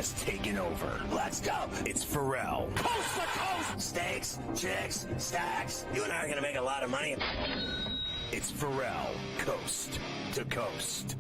has taken over. Let's go. It's Ferrall. Coast to coast. Steaks, chicks, stacks. You and I are going to make a lot of money. It's Ferrall, coast to coast.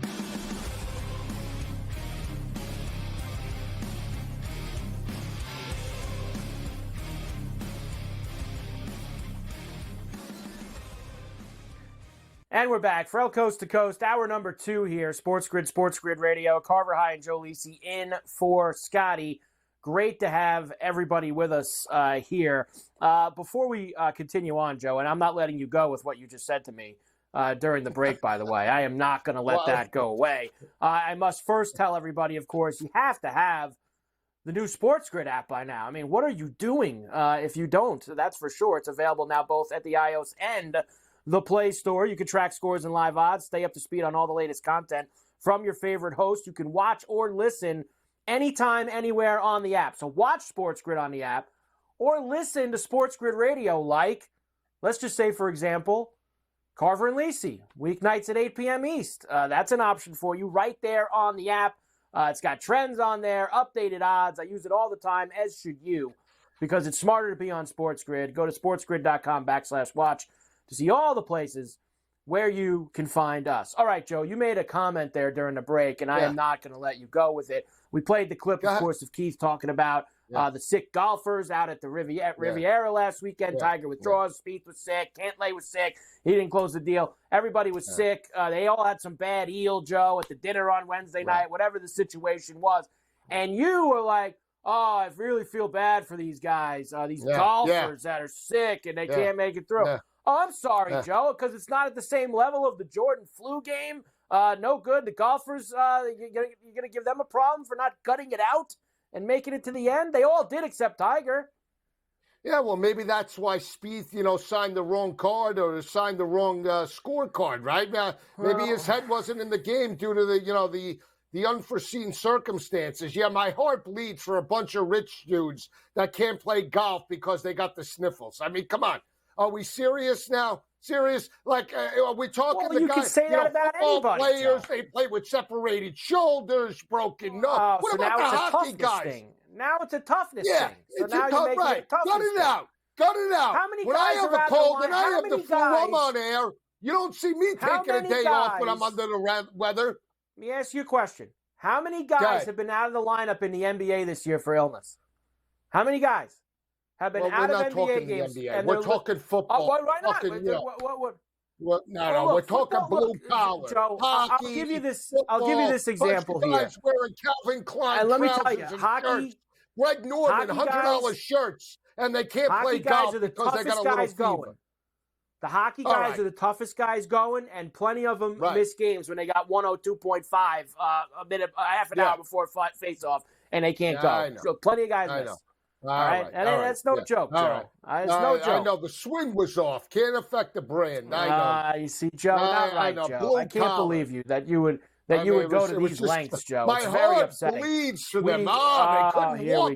And we're back. Ferrall Coast to Coast, hour number 2 here. SportsGrid Radio. Carver High and Joe Lisi in for Scotty. Great to have everybody with us here. Before we continue on, Joe, and I'm not letting you go with what you just said to me during the break, by the way. I am not going to let that go away. I must first tell everybody, of course, you have to have the new SportsGrid app by now. I mean, what are you doing if you don't? That's for sure. It's available now both at the iOS and the Play Store. You can track scores and live odds, stay up to speed on all the latest content from your favorite host. You can watch or listen anytime, anywhere on the app. So watch SportsGrid on the app or listen to SportsGrid Radio like, let's just say, for example, Carver and Lisi, weeknights at 8 p.m. East. That's an option for you right there on the app. It's got trends on there, updated odds. I use it all the time, as should you, because it's smarter to be on SportsGrid. Go to sportsgrid.com/watch to see all the places where you can find us. All right, Joe, you made a comment there during the break, and I am not going to let you go with it. We played the clip, of course, of Keith talking about the sick golfers out at the Riviera last weekend. Tiger withdraws. Spieth was sick. Cantlay was sick. He didn't close the deal. Everybody was sick. They all had some bad eel, Joe, at the dinner on Wednesday night, whatever the situation was. And you were like, oh, I really feel bad for these guys, these golfers that are sick and they can't make it through. Oh, I'm sorry, Joe, because it's not at the same level of the Jordan flu game. No good. The golfers, you're going to give them a problem for not gutting it out and making it to the end? They all did except Tiger. Yeah, well, maybe that's why Spieth, signed the wrong card or signed the wrong scorecard, right? Maybe his head wasn't in the game due to the unforeseen circumstances. Yeah, my heart bleeds for a bunch of rich dudes that can't play golf because they got the sniffles. I mean, come on. Are we serious now? Serious? Like, are we talking the guys? You can say that about anybody, players, Joe. they play with separated shoulders, broken nose. What so about now the it's hockey a toughness guys? thing. Now it's a toughness thing. So it's now a you're making right. it a toughness Cut it thing. out. Cut it out. How many when guys I have are a out cold the and line? I How have the many flu, I'm guys- on air. You don't see me How taking a many day off when I'm guys- under the weather. Let me ask you a question. How many guys have been out of the lineup in the NBA this year for illness? How many guys have been out of NBA games? We're talking football. Why not? Talking, Look, we're talking blue collar. Joe, Hockey, I'll give you this example bunch of here. guys wearing Calvin Klein And let me tell you, trousers and hockey, shirts. Greg Norman, $100 shirts, and they can't play golf because they got a little fever. Going. The hockey guys are the toughest guys going, and plenty of them miss games when they got 102.5 half an hour before face-off, and they can't go. So plenty of guys miss. All right. That's no joke, Joe. It's no joke. I know. The swing was off. Can't affect the brand. I know. You see, Joe, not right, Joe. I can't believe you that you would go to these lengths, Joe. My it's very heart upsetting. bleeds for them. They couldn't walk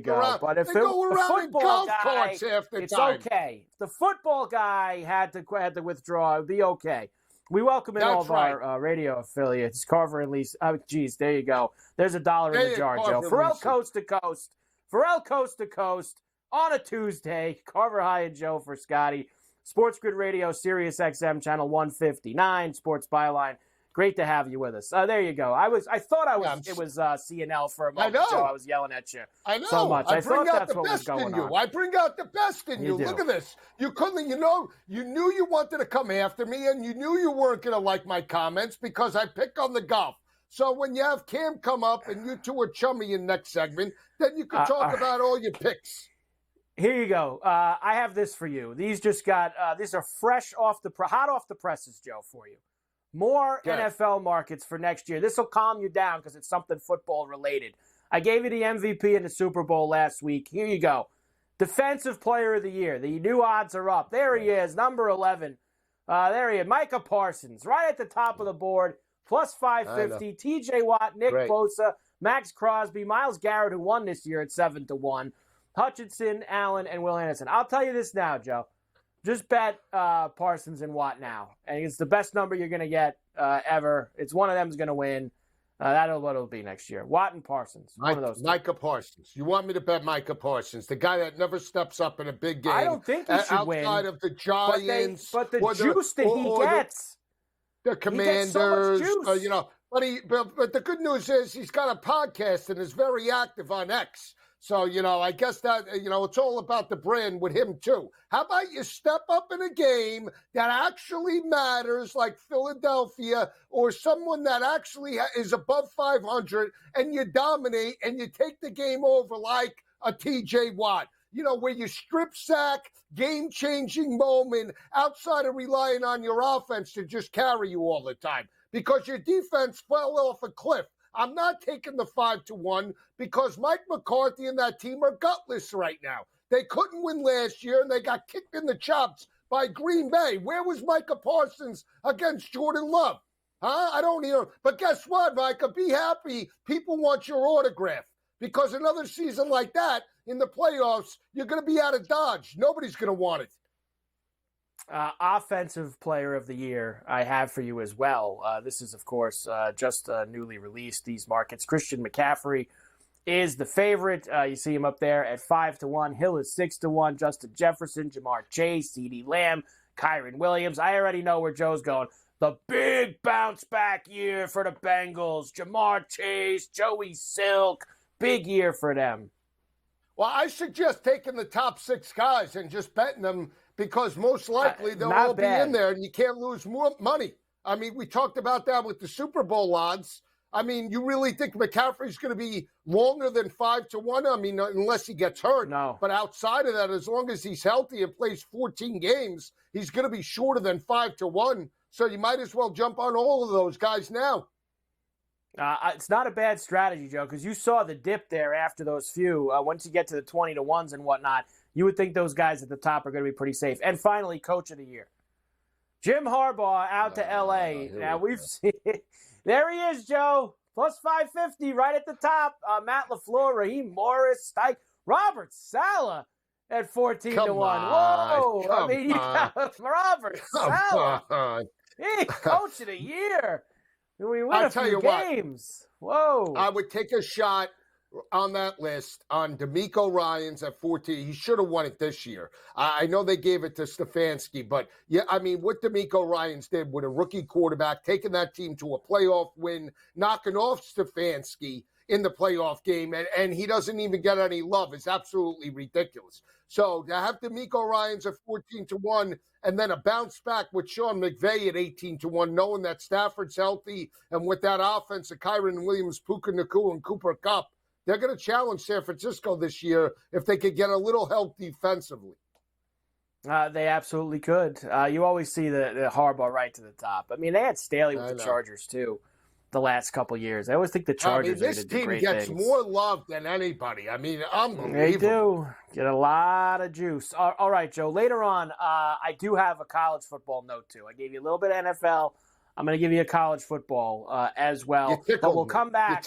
around. But if they go around in golf guy, carts half the it's time. okay. If the football guy had to withdraw, it'd be okay. We welcome in all of our radio affiliates, Carver and Lisa. Oh, geez, there you go. There's $1 in the jar, Joe. Ferrall Coast to Coast. Ferrall Coast to Coast on a Tuesday. Carver High and Joe for Scotty. SportsGrid Radio, Sirius XM, channel 159, Sports Byline. Great to have you with us. There you go. I thought it was CNL for a moment, Joe. I was yelling at you. I know. So much. I thought bring out that's the what was best going in you. on. I bring out the best in you. do. Look at this. You couldn't, you knew you wanted to come after me, and you knew you weren't going to like my comments because I pick on the golf. So when you have Cam come up and you two are chummy in next segment, then you can talk about all your picks. Here you go. I have this for you. These just got these are fresh hot off the presses, Joe, for you. More NFL markets for next year. This will calm you down because it's something football related. I gave you the MVP in the Super Bowl last week. Here you go. Defensive Player of the Year. The new odds are up. There he is, number 11. There he is, Micah Parsons, right at the top of the board, plus 550. T.J. Watt, Nick Bosa, Max Crosby, Myles Garrett, who won this year at 7-1. Hutchinson, Allen, and Will Anderson. I'll tell you this now, Joe. Just bet Parsons and Watt now. And it's the best number you're going to get ever. It's one of them's going to win. That'll what it'll be next year. Watt and Parsons. One of those two. Micah Parsons. You want me to bet Micah Parsons, the guy that never steps up in a big game? I don't think he should win. Outside of the Giants. But the juice that he gets. The Commanders. He gets so much juice. But the good news is he's got a podcast and is very active on X. So, I guess that, it's all about the brand with him, too. How about you step up in a game that actually matters, like Philadelphia, or someone that actually is above 500, and you dominate and you take the game over like a TJ Watt, where you strip sack, game-changing moment outside of relying on your offense to just carry you all the time because your defense fell off a cliff. I'm not taking the 5-1 because Mike McCarthy and that team are gutless right now. They couldn't win last year, and they got kicked in the chops by Green Bay. Where was Micah Parsons against Jordan Love? Huh? I don't hear him. But guess what, Micah? Be happy. People want your autograph because another season like that in the playoffs, you're going to be out of Dodge. Nobody's going to want it. Offensive Player of the Year I have for you as well. This is, of course, just newly released, these markets. Christian McCaffrey is the favorite. You see him up there at 5-1. Hill is 6-1. Justin Jefferson, Jamar Chase, CeeDee Lamb, Kyron Williams. I already know where Joe's going. The big bounce back year for the Bengals. Jamar Chase, Joey Silk. Big year for them. Well, I suggest taking the top 6 guys and just betting them because most likely they'll all be in there and you can't lose more money. I mean, we talked about that with the Super Bowl odds. I mean, you really think McCaffrey's going to be longer than 5-1? I mean, unless he gets hurt. No. But outside of that, as long as he's healthy and plays 14 games, he's going to be shorter than 5-1. So you might as well jump on all of those guys now. It's not a bad strategy, Joe, because you saw the dip there after those few. Once you get to the 20-1s and whatnot, you would think those guys at the top are going to be pretty safe. And finally, Coach of the Year. Jim Harbaugh out to L.A. Now, we've seen there he is, Joe. Plus 550 right at the top. Matt LaFleur, Raheem Morris, Robert Saleh at 14-1. Whoa! You got Robert Saleh. Hey, Coach of the Year. We win a few games. Whoa. I would take a shot on that list on DeMeco Ryans at 14. He should have won it this year. I know they gave it to Stefanski, but yeah, I mean, what DeMeco Ryans did with a rookie quarterback, taking that team to a playoff win, knocking off Stefanski in the playoff game, and he doesn't even get any love. It's absolutely ridiculous. So to have DeMeco Ryans at 14-1 and then a bounce back with Sean McVay at 18-1, knowing that Stafford's healthy and with that offense of Kyron Williams, Puka Nacua, and Cooper Kupp, they're going to challenge San Francisco this year if they could get a little help defensively. They absolutely could. You always see the Harbaugh right to the top. I mean, they had Staley with the Chargers, too, the last couple years. I always think the Chargers this team gets more love than anybody. I mean, unbelievable. They do. Get a lot of juice. All right, Joe. Later on, I do have a college football note, too. I gave you a little bit of NFL. I'm going to give you a college football as well. But we'll come back,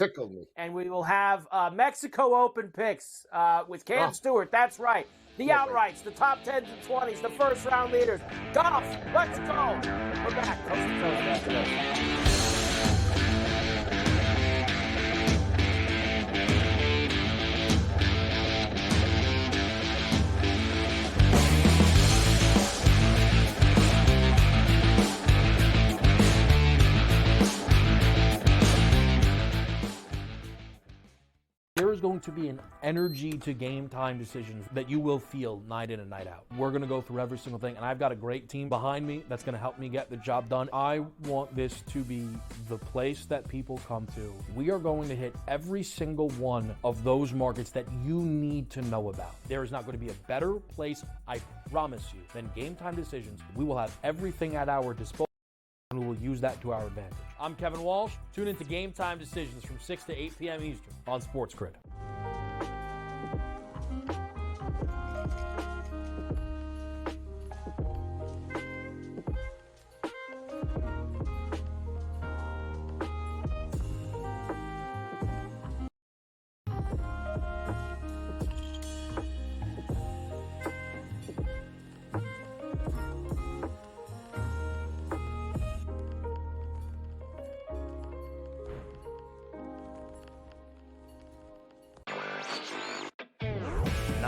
and we will have Mexico Open picks with Cam Stewart. That's right. The outrights, the top 10s and 20s, the first-round leaders. Golf, let's go. We're back. Coast to coast after this. There is going to be an energy to game time decisions that you will feel night in and night out. We're going to go through every single thing, and I've got a great team behind me that's going to help me get the job done. I want this to be the place that people come to. We are going to hit every single one of those markets that you need to know about. There is not going to be a better place, I promise you, than Game Time Decisions. We will have everything at our disposal, and we will use that to our advantage. I'm Kevin Walsh. Tune into Game Time Decisions from 6 to 8 p.m. Eastern on SportsGrid.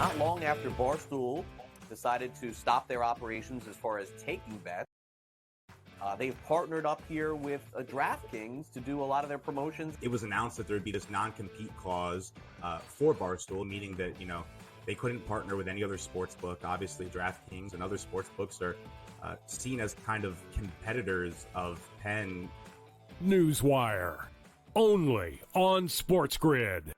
not long after Barstool decided to stop their operations as far as taking bets. They've partnered up here with DraftKings to do a lot of their promotions. It was announced that there would be this non-compete clause for Barstool, meaning that, they couldn't partner with any other sports book. Obviously, DraftKings and other sports books are seen as kind of competitors of Penn. Newswire, only on SportsGrid.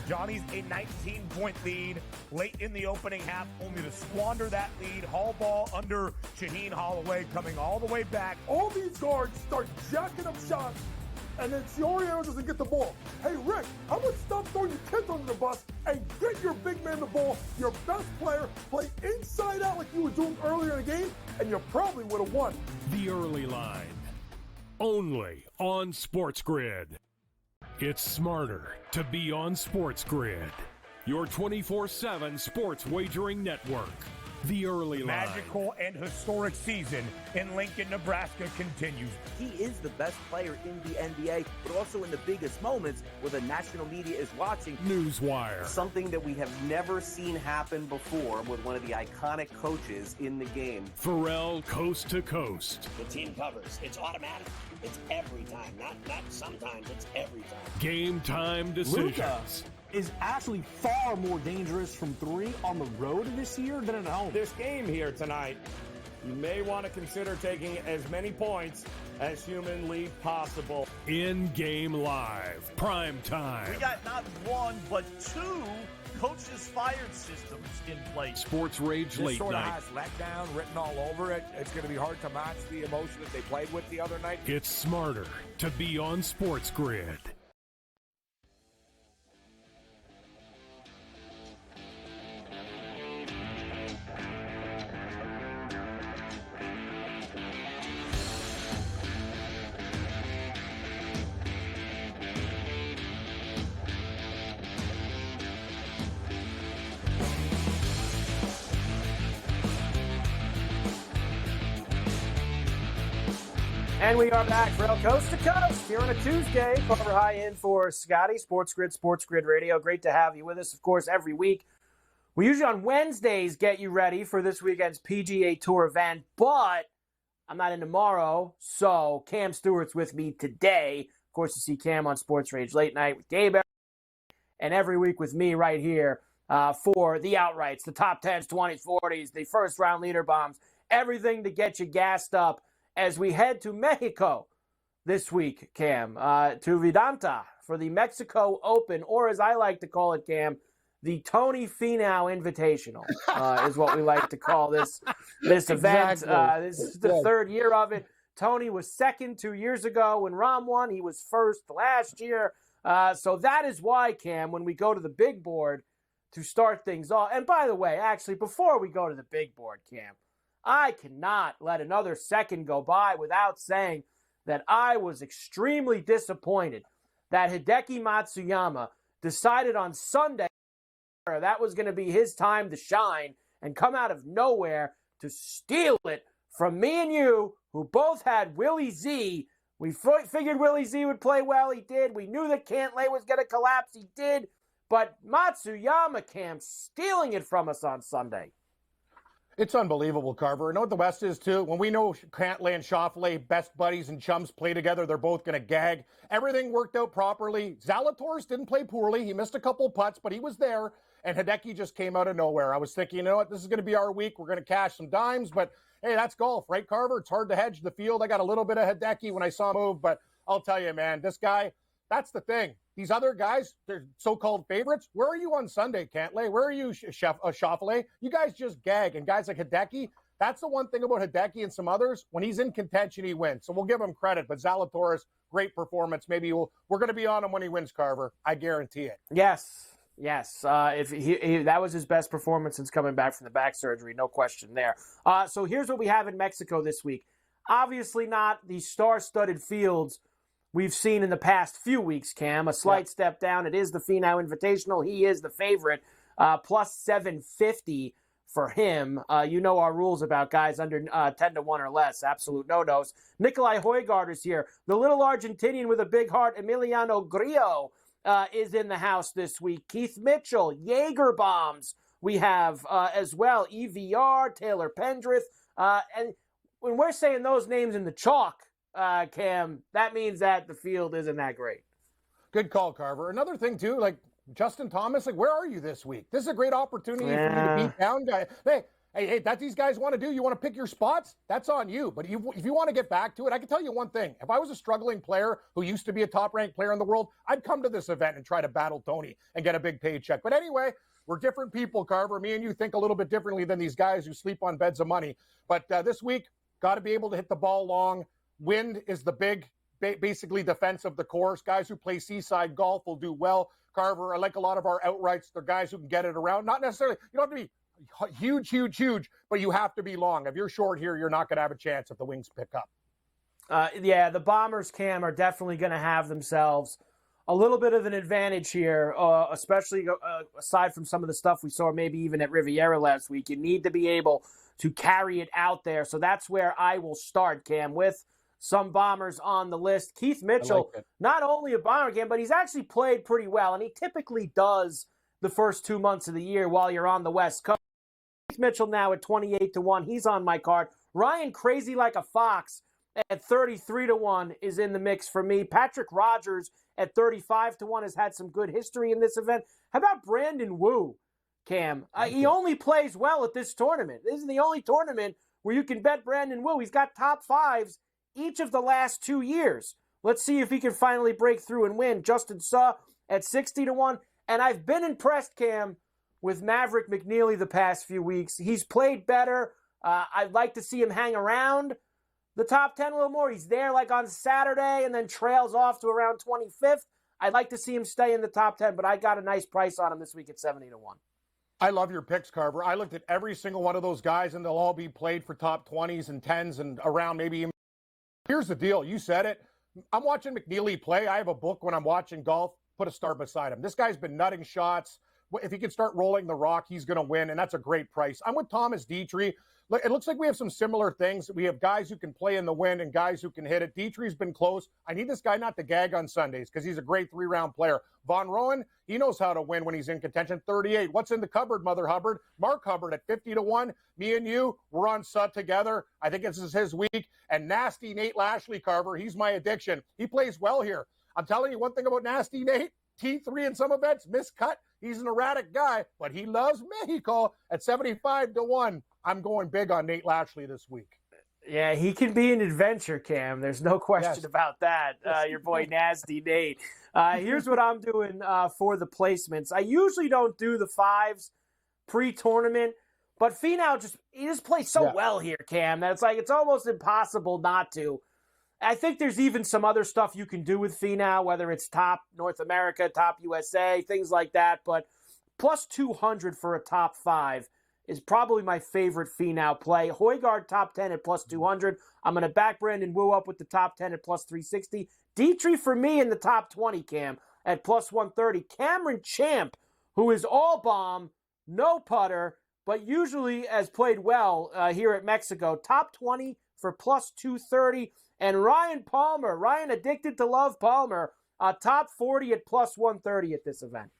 Johnny's a 19-point lead late in the opening half, only to squander that lead. Hall ball under Shaheen Holloway coming all the way back. All these guards start jacking up shots, and then Soriano doesn't get the ball. Hey, Rick, how about stop throwing your kids under the bus and get your big man the ball, your best player, play inside out like you were doing earlier in the game, and you probably would have won. The early line, only on SportsGrid. It's smarter to be on SportsGrid, your 24/7 sports wagering network. The early line. Magical and historic season in Lincoln, Nebraska continues. He is the best player in the NBA, but also in the biggest moments where the national media is watching. Newswire. Something that we have never seen happen before with one of the iconic coaches in the game. Ferrall coast to coast. The team covers. It's automatic. It's every time. Not sometimes. It's every time. Game time decisions. Luka is actually far more dangerous from three on the road this year than at home. This game here tonight, you may want to consider taking as many points as humanly possible. In-game live. Prime time. We got not one, but two coaches fired systems in place. Sports Rage This late sort of night. has letdown written all over it. It's going to be hard to match the emotion that they played with the other night. It's smarter to be on SportsGrid. And we are back, Ferrall, coast to coast, here on a Tuesday. Carver High in for Scotty, SportsGrid Radio. Great to have you with us, of course, every week. We usually on Wednesdays get you ready for this weekend's PGA Tour event, but I'm not in tomorrow, so Cam Stewart's with me today. Of course, you see Cam on Sports Rage Late Night with Gabe, and every week with me right here for the outrights, the top 10s, 20s, 40s, the first-round leader bombs, everything to get you gassed up as we head to Mexico this week, Cam, to Vidanta for the Mexico Open, or as I like to call it, Cam, the Tony Finau Invitational is what we like to call this event. Exactly. This is the third year of it. Tony was second 2 years ago when Rahm won. He was first last year. So that is why, Cam, when we go to the big board to start things off, and by the way, actually, before we go to the big board, Cam, I cannot let another second go by without saying that I was extremely disappointed that Hideki Matsuyama decided on Sunday that was going to be his time to shine and come out of nowhere to steal it from me and you, who both had Willie Z. We figured Willie Z would play well. He did. We knew that Cantlay was going to collapse. He did. But Matsuyama, Cam, stealing it from us on Sunday. It's unbelievable, Carver. You know what the West is, too? When we know Cantlay and Schauffele, best buddies and chums, play together, they're both going to gag. Everything worked out properly. Zalatoris didn't play poorly. He missed a couple putts, but he was there. And Hideki just came out of nowhere. I was thinking, you know what? This is going to be our week. We're going to cash some dimes. But, hey, that's golf, right, Carver? It's hard to hedge the field. I got a little bit of Hideki when I saw him move. But I'll tell you, man, this guy, that's the thing. These other guys, they're so-called favorites. Where are you on Sunday, Cantlay? Where are you, Schauffele? You guys just gag. And guys like Hideki, that's the one thing about Hideki and some others. When he's in contention, he wins. So we'll give him credit. But Zalatoris, great performance. Maybe we're going to be on him when he wins, Carver. I guarantee it. Yes. If he that was his best performance since coming back from the back surgery, no question there. So here's what we have in Mexico this week. Obviously not the star-studded fields we've seen in the past few weeks, Cam. A slight step down. It is the Finau Invitational. He is the favorite, plus 750 for him. You know our rules about guys under 10 to 1 or less. Absolute no-nos. Nikolai Højgaard is here. The little Argentinian with a big heart, Emiliano Grillo, is in the house this week. Keith Mitchell, Jaeger bombs we have as well. EVR, Taylor Pendrith. And when we're saying those names in the chalk, Cam, that means that the field isn't that great. Good call, Carver. Another thing, too, like Justin Thomas, like, where are you this week? This is a great opportunity for you to beat down guys. Hey, that's these guys want to do. You want to pick your spots? That's on you. But if you want to get back to it, I can tell you one thing. If I was a struggling player who used to be a top-ranked player in the world, I'd come to this event and try to battle Tony and get a big paycheck. But anyway, we're different people, Carver. Me and you think a little bit differently than these guys who sleep on beds of money. But this week, got to be able to hit the ball long. Wind is the big, basically defense of the course. Guys who play seaside golf will do well. Carver, I like a lot of our outrights. They're guys who can get it around. Not necessarily, you don't have to be huge, but you have to be long. If you're short here, you're not going to have a chance if the wings pick up. The Bombers, Cam, are definitely going to have themselves a little bit of an advantage here, especially aside from some of the stuff we saw maybe even at Riviera last week. You need to be able to carry it out there. So that's where I will start, Cam, with some Bombers on the list. Keith Mitchell, not only a Bomber, Cam, but he's actually played pretty well, and he typically does the first 2 months of the year while you're on the West Coast. Keith Mitchell now at 28-1. He's on my card. Ryan Crazy Like a Fox at 33-1 is in the mix for me. Patrick Rogers at 35-1 has had some good history in this event. How about Brandon Wu, Cam? He only plays well at this tournament. This is the only tournament where you can bet Brandon Wu. He's got top fives each of the last 2 years. Let's see if he can finally break through and win. Justin Suh at 60-1. And I've been impressed, Cam, with Maverick McNeely the past few weeks. He's played better. I'd like to see him hang around the top 10 a little more. He's there like on Saturday and then trails off to around 25th. I'd like to see him stay in the top 10, but I got a nice price on him this week at 70-1. I love your picks, Carver. I looked at every single one of those guys, and they'll all be played for top 20s and 10s and around maybe even. Here's the deal. You said it. I'm watching McNeely play. I have a book when I'm watching golf. Put a star beside him. This guy's been nutting shots. If he can start rolling the rock, he's going to win, and that's a great price. I'm with Thomas Dietrich. It looks like we have some similar things. We have guys who can play in the wind and guys who can hit it. Dietrich's been close. I need this guy not to gag on Sundays because he's a great 3-round player. Von Rowan, he knows how to win when he's in contention. 38. What's in the cupboard, Mother Hubbard? Mark Hubbard at 50-1. Me and you, we're on Sut together. I think this is his week. And nasty Nate Lashley, Carver, he's my addiction. He plays well here. I'm telling you one thing about nasty Nate. T3 in some events, miscut. He's an erratic guy, but he loves Mexico at 75-1. I'm going big on Nate Lashley this week. Yeah, he can be an adventure, Cam. There's no question about that. Your boy Nasty Nate. Here's what I'm doing for the placements. I usually don't do the fives pre-tournament, but Finau just plays so well here, Cam, that it's almost impossible not to. I think there's even some other stuff you can do with Finau, whether it's top North America, top USA, things like that. But plus 200 for a top 5 is probably my favorite Finau play. Højgaard top 10 at plus 200. I'm going to back Brandon Wu up with the top 10 at plus 360. Dietrich for me in the top 20, Cam, at plus 130. Cameron Champ, who is all bomb, no putter, but usually has played well here at Mexico. Top 20 for plus 230. And Ryan Palmer, Ryan Addicted to Love Palmer, top 40 at plus 130 at this event.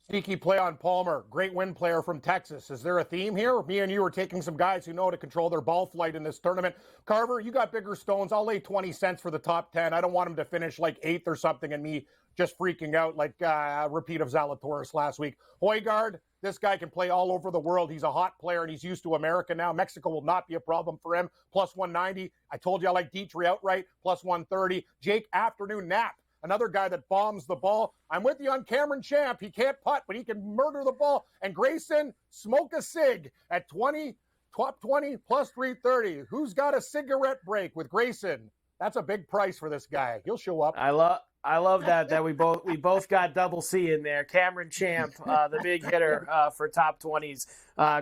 Sneaky play on Palmer. Great win player from Texas. Is there a theme here? Me and you are taking some guys who know how to control their ball flight in this tournament. Carver, you got bigger stones. I'll lay 20 cents for the top 10. I don't want him to finish like 8th or something and me just freaking out like a repeat of Zalatoris last week. Højgaard, this guy can play all over the world. He's a hot player, and he's used to America now. Mexico will not be a problem for him. Plus 190. I told you I like Dietrich outright. Plus 130. Jake Afternoon Knapp, another guy that bombs the ball. I'm with you on Cameron Champ. He can't putt, but he can murder the ball. And Grayson, smoke a cig at 20, top 20, plus 330. Who's got a cigarette break with Grayson? That's a big price for this guy. He'll show up. I love that we both got double C in there. Cameron Champ, the big hitter for top 20s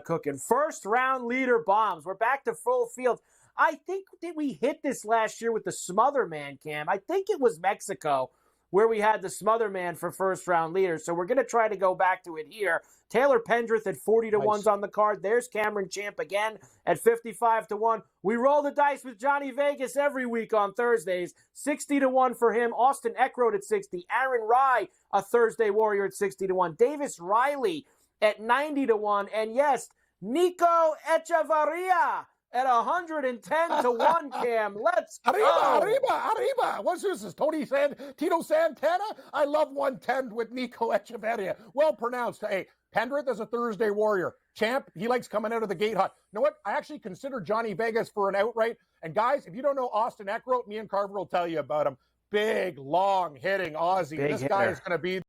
cooking. First round leader bombs. We're back to full field. I think did we hit this last year with the Smother Man, Cam? I think it was Mexico where we had the Smother Man for first-round leader. So we're going to try to go back to it here. Taylor Pendrith at 40-1's on the card. There's Cameron Champ again at 55-1. We roll the dice with Johnny Vegas every week on Thursdays. 60-1 for him. Austin Eckroat at 60. Aaron Rye, a Thursday Warrior at 60-1. Davis Riley at 90-1. And yes, Nico Echevarria at 110-1, Cam. Let's go. Arriba. What's this? Is Tito Santana? I love 110 with Nico Echeverria. Well pronounced. Hey, Pendrith is a Thursday Warrior. Champ, he likes coming out of the gate hot. You know what? I actually consider Johnny Vegas for an outright. And guys, if you don't know Austin Eckroat, me and Carver will tell you about him. Big, long-hitting Aussie. This guy is going to be...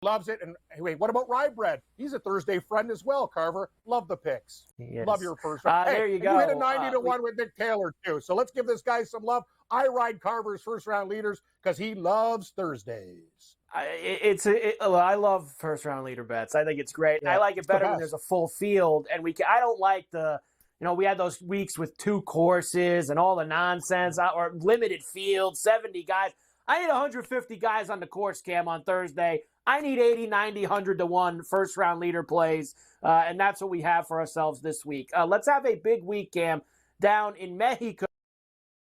Loves it. And wait, what about Rye Bread? He's a Thursday friend as well, Carver. Love the picks. Love your first round. There you go. You hit a 90-1 with Nick Taylor, too. So let's give this guy some love. I ride Carver's first-round leaders because he loves Thursdays. I love first-round leader bets. I think it's great. Yeah, I like it better when there's a full field. And I don't like we had those weeks with 2 courses and all the nonsense, or limited field, 70 guys. I need 150 guys on the course, Cam, on Thursday. I need 80, 90, 100-1 first-round leader plays, and that's what we have for ourselves this week. Let's have a big week, Cam, down in Mexico.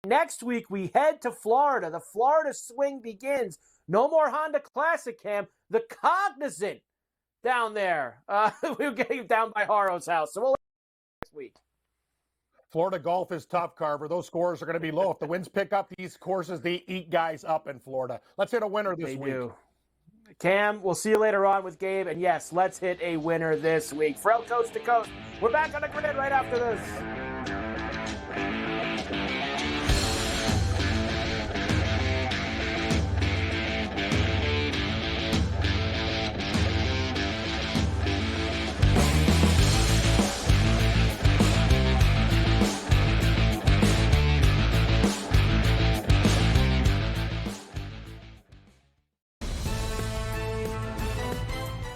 Next week, we head to Florida. The Florida swing begins. No more Honda Classic, Cam. The Cognizant down there. We're getting down by Haro's house, so we'll next week. Florida golf is tough, Carver. Those scores are going to be low. If the winds pick up these courses, they eat guys up in Florida. Let's hit a winner this week. Do. Cam, we'll see you later on with Gabe. And yes, let's hit a winner this week. Ferrall Coast to Coast. We're back on the grid right after this.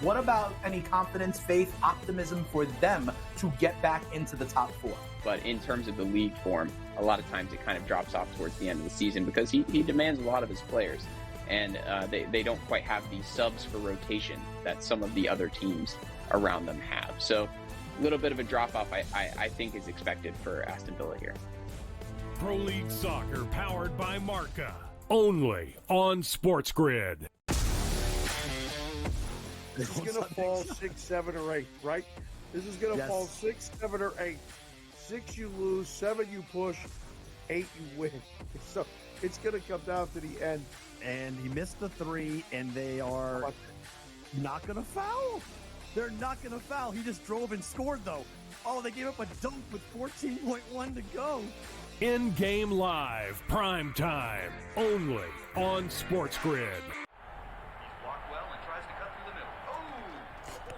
What about any confidence, faith, optimism for them to get back into the top 4? But in terms of the league form, a lot of times it kind of drops off towards the end of the season because he demands a lot of his players. And they don't quite have the subs for rotation that some of the other teams around them have. So a little bit of a drop-off, I think, is expected for Aston Villa here. Pro League Soccer powered by Marca. Only on SportsGrid. This is going to fall 6, 7, or 8, right? This is going to fall 6, 7, or 8. 6 you lose, 7 you push, 8 you win. So it's going to come down to the end. And he missed the 3, and they are not going to foul. They're not going to foul. He just drove and scored, though. Oh, they gave up a dunk with 14.1 to go. In-game live, prime time, only on SportsGrid.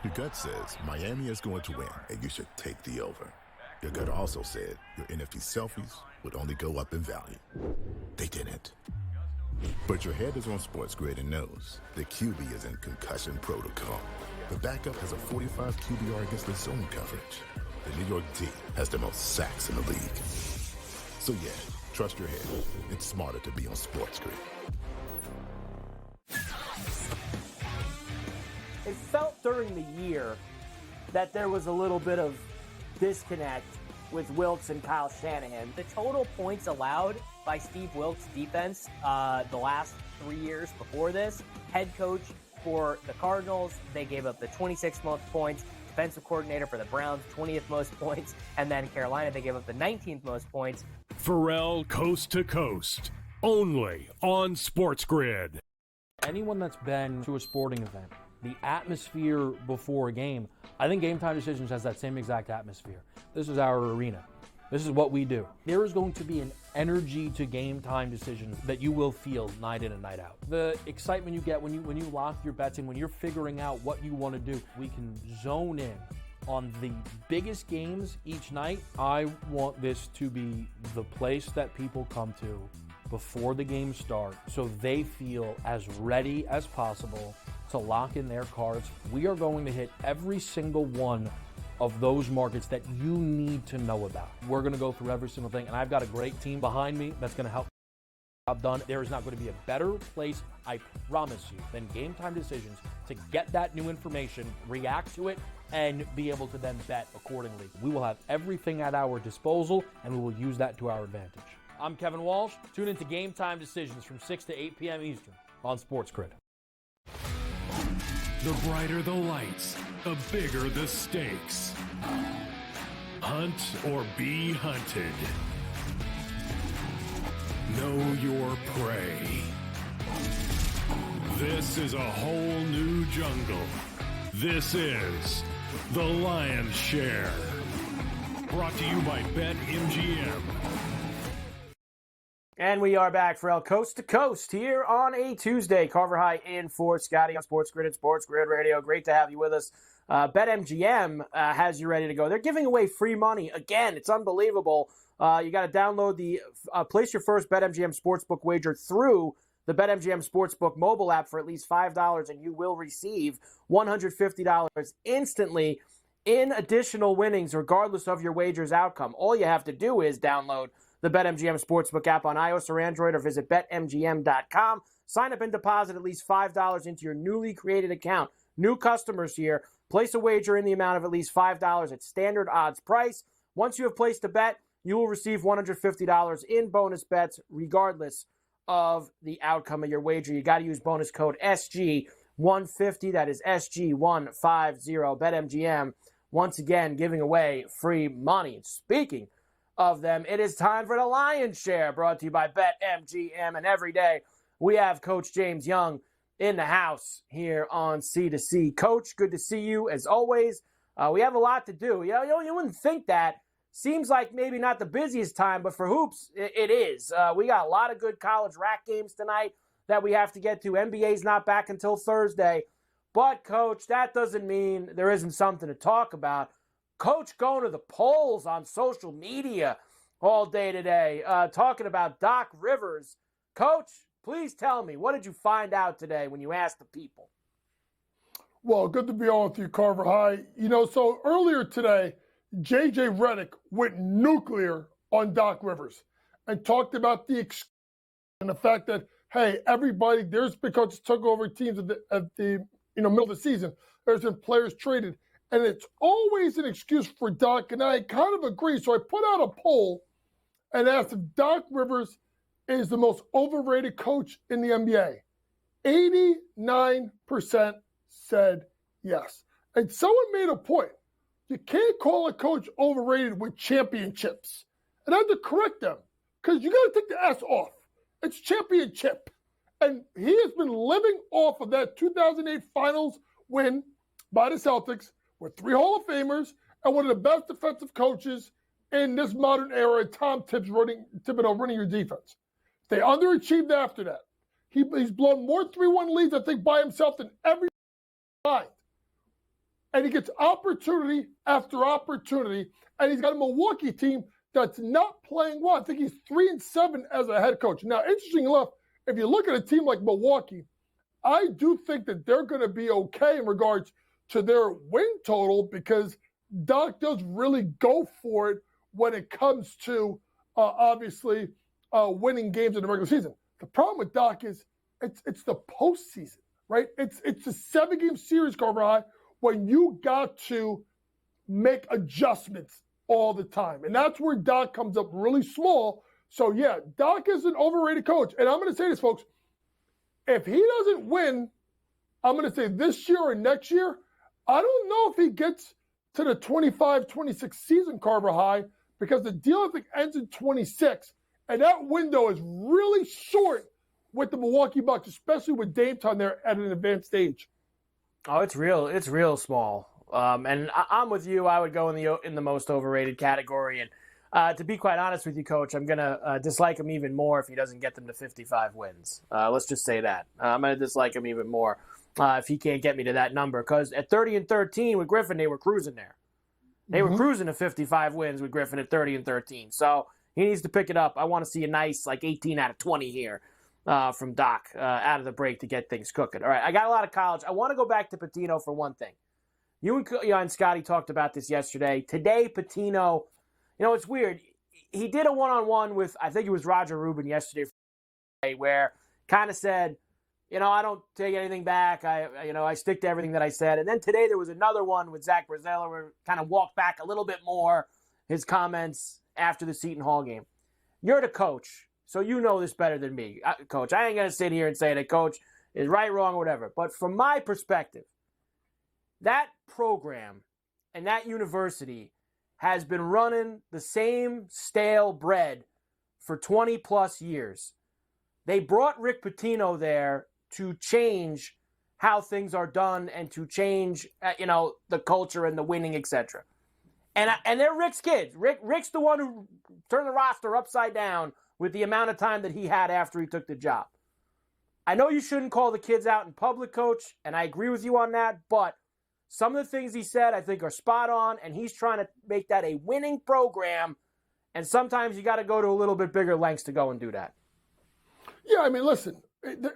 Your gut says Miami is going to win, and you should take the over. Your gut also said your NFT selfies would only go up in value. They didn't. But your head is on SportsGrid and knows the QB is in concussion protocol. The backup has a 45 QBR against the zone coverage. The New York D has the most sacks in the league. So yeah, trust your head. It's smarter to be on SportsGrid. It felt during the year that there was a little bit of disconnect with Wilkes and Kyle Shanahan. The total points allowed by Steve Wilkes' defense the last 3 years before this, head coach for the Cardinals, they gave up the 26th most points, defensive coordinator for the Browns, 20th most points, and then Carolina, they gave up the 19th most points. Ferrall Coast to Coast, only on SportsGrid. Anyone that's been to a sporting event, the atmosphere before a game, I think Game Time Decisions has that same exact atmosphere. This is our arena. This is what we do. There is going to be an energy to Game Time Decisions that you will feel night in and night out. The excitement you get when you lock your bets in, when you're figuring out what you want to do, we can zone in on the biggest games each night. I want this to be the place that people come to before the games start so they feel as ready as possible to lock in their cards. We are going to hit every single one of those markets that you need to know about. We're going to go through every single thing, and I've got a great team behind me that's going to help job done. There is not going to be a better place, I promise you, than Game Time Decisions to get that new information, react to it, and be able to then bet accordingly. We will have everything at our disposal, and we will use that to our advantage. I'm Kevin Walsh. Tune into Game Time Decisions from 6 to 8 p.m. Eastern on SportsGrid. The brighter the lights, the bigger the stakes. Hunt or be hunted. Know your prey. This is a whole new jungle. This is The Lion's Share. Brought to you by BetMGM. And we are back for El Coast to Coast here on a Tuesday. Carver High in for Scotty on SportsGrid and SportsGrid Radio. Great to have you with us. BetMGM has you ready to go. They're giving away free money. Again, it's unbelievable. You got to download place your first BetMGM Sportsbook wager through the BetMGM Sportsbook mobile app for at least $5, and you will receive $150 instantly in additional winnings, regardless of your wager's outcome. All you have to do is download the BetMGM Sportsbook app on iOS or Android, or visit BetMGM.com. Sign up and deposit at least $5 into your newly created account. New customers here, place a wager in the amount of at least $5 at standard odds price. Once you have placed a bet, you will receive $150 in bonus bets, regardless of the outcome of your wager. You got to use bonus code SG150. That is SG150. BetMGM, once again, giving away free money. Speaking of them, it is time for the Lion's Share, brought to you by BetMGM. And every day we have Coach James Young in the house here on C2C. Coach, good to see you as always. We have a lot to do. You wouldn't think that. Seems like maybe not the busiest time, but for hoops, it is. We got a lot of good college rack games tonight that we have to get to. NBA's not back until Thursday. But, Coach, that doesn't mean there isn't something to talk about. Coach going to the polls on social media all day today, talking about Doc Rivers. Coach, please tell me, what did you find out today when you asked the people? Well, good to be on with you, Carver High. So earlier today, J.J. Redick went nuclear on Doc Rivers and talked about the fact that, hey, everybody, there's been coaches took over teams at the middle of the season. There's been players traded. And it's always an excuse for Doc, and I kind of agree. So I put out a poll and asked if Doc Rivers is the most overrated coach in the NBA. 89% said yes. And someone made a point. You can't call a coach overrated with championships. And I had to correct them, because you got to take the S off. It's championship. And he has been living off of that 2008 finals win by the Celtics with 3 Hall of Famers and one of the best defensive coaches in this modern era, Tom Thibodeau running your defense. They underachieved after that. He's blown more 3-1 leads, I think, by himself than every time. And he gets opportunity after opportunity, and he's got a Milwaukee team that's not playing well. I think he's 3-7 as a head coach. Now, interesting enough, if you look at a team like Milwaukee, I do think that they're going to be okay in regards to their win total, because Doc does really go for it when it comes to, obviously, winning games in the regular season. The problem with Doc is it's the postseason, right? It's a 7-game series, Carver High, when you got to make adjustments all the time. And that's where Doc comes up really small. So, yeah, Doc is an overrated coach. And I'm going to say this, folks. If he doesn't win, I'm going to say this year or next year, I don't know if he gets to the 25-26 season, Carver High, because the deal, I think, ends in 26. And that window is really short with the Milwaukee Bucks, especially with Dame time there at an advanced age. Oh, it's real small. And I'm with you. I would go in the most overrated category. And to be quite honest with you, Coach, I'm going to dislike him even more if he doesn't get them to 55 wins. Let's just say that. I'm going to dislike him even more if he can't get me to that number. Because at 30-13 with Griffin, they were cruising there. They were cruising to 55 wins with Griffin at 30-13. So he needs to pick it up. I want to see a nice 18 out of 20 here from Doc out of the break to get things cooking. All right, I got a lot of college. I want to go back to Pitino for one thing. You and Scotty talked about this yesterday. Today, Pitino, it's weird. He did a one-on-one with, I think it was Roger Rubin yesterday. where kind of said, I don't take anything back. I stick to everything that I said. And then today there was another one with Zach Brazella where kind of walked back a little bit more his comments after the Seton Hall game. You're the coach, so you know this better than me. Coach, I ain't going to sit here and say that Coach is right, wrong, or whatever. But from my perspective, that program and that university has been running the same stale bread for 20-plus years. They brought Rick Pitino there to change how things are done and to change, the culture and the winning, etc. And they're Rick's kids. Rick's the one who turned the roster upside down with the amount of time that he had after he took the job. I know you shouldn't call the kids out in public, Coach, and I agree with you on that, but some of the things he said I think are spot on, and he's trying to make that a winning program, and sometimes you got to go to a little bit bigger lengths to go and do that. Yeah, I mean, listen,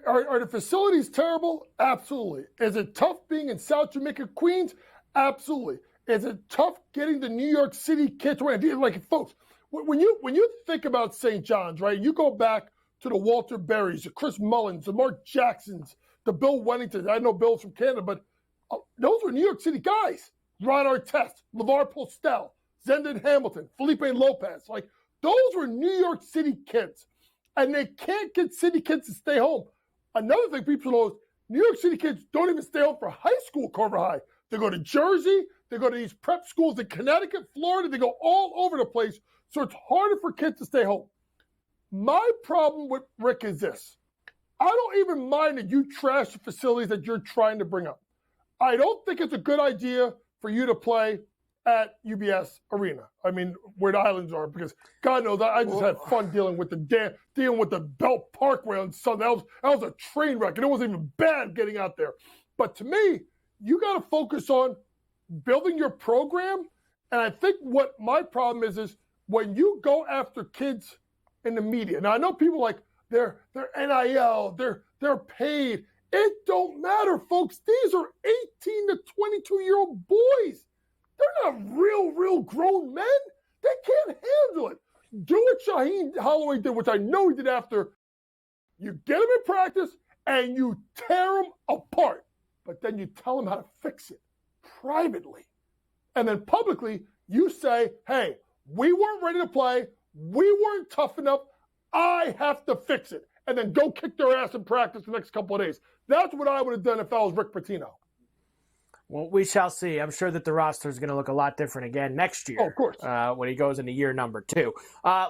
are the facilities terrible? Absolutely. Is it tough being in South Jamaica, Queens? Absolutely. Is it tough getting the New York City kids around? Like, folks, when you think about St. John's, right, you go back to the Walter Berries, the Chris Mullins, the Mark Jacksons, the Bill Wenningtons. I know Bill's from Canada, but those were New York City guys. Ron Artest, LeVar Postel, Zendon Hamilton, Felipe Lopez. Like, those were New York City kids. And they can't get city kids to stay home. Another thing people know is New York City kids don't even stay home for high school, Carver High. They go to Jersey. They go to these prep schools in Connecticut, Florida. They go all over the place. So it's harder for kids to stay home. My problem with Rick is this. I don't even mind that you trash the facilities that you're trying to bring up. I don't think it's a good idea for you to play at UBS Arena. I mean, where the Islands are, because God knows I just had fun dealing with the Belt Parkway on Sunday. That was a train wreck, and it wasn't even bad getting out there. But to me, you got to focus on building your program. And I think what my problem is when you go after kids in the media. Now I know people like they're NIL, they're paid. It don't matter, folks. These are 18 to 22-year-old boys. They're not real grown men. They can't handle it. Do what Shaheen Holloway did, which I know he did after. You get them in practice and you tear them apart. But then you tell them how to fix it privately. And then publicly, you say, hey, we weren't ready to play. We weren't tough enough. I have to fix it. And then go kick their ass in practice the next couple of days. That's what I would have done if I was Rick Pitino. Well, we shall see. I'm sure that the roster is going to look a lot different again next year. Oh, of course. When he goes into year number 2.